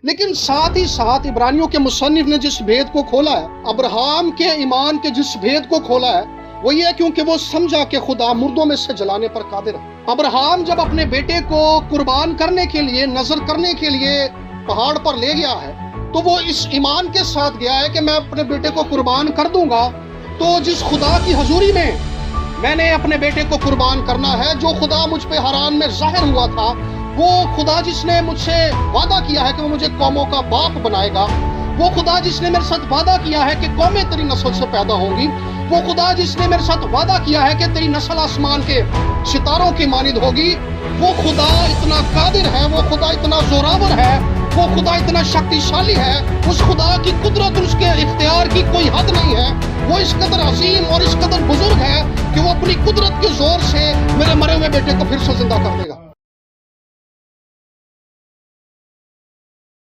لیکن ساتھ ہی ساتھ عبرانیوں کے مصنف نے جس بھید کو کھولا ہے، ابراہیم کے ایمان کے جس بھید کو کھولا ہے وہ یہ ہے کیونکہ وہ سمجھا کہ خدا مردوں میں سے جلانے پر قادر ہے۔ ابراہیم جب اپنے بیٹے کو قربان کرنے کے لیے، نذر کرنے کے لیے پہاڑ پر لے گیا ہے تو وہ اس ایمان کے ساتھ گیا ہے کہ میں اپنے بیٹے کو قربان کر دوں گا، تو جس خدا کی حضوری میں نے اپنے بیٹے کو قربان کرنا ہے، جو خدا مجھ پہ حران میں ظاہر ہوا تھا، وہ خدا جس نے مجھ سے وعدہ کیا ہے کہ وہ مجھے قوموں کا باپ بنائے گا، وہ خدا جس نے میرے ساتھ وعدہ کیا ہے کہ قومیں تیری نسل سے پیدا ہوں گی، وہ خدا جس نے میرے ساتھ وعدہ کیا ہے کہ تیری نسل آسمان کے ستاروں کی مانند ہوگی، وہ خدا اتنا قادر ہے، وہ خدا اتنا زوراور ہے، وہ خدا اتنا شکتیشالی ہے، اس خدا کی قدرت اور اس کے اختیار کی کوئی حد نہیں ہے، وہ اس قدر عظیم اور اس قدر بزرگ ہے کہ وہ اپنی قدرت کے زور سے میرے مرے ہوئے بیٹے کو پھر سے زندہ کر دے گا۔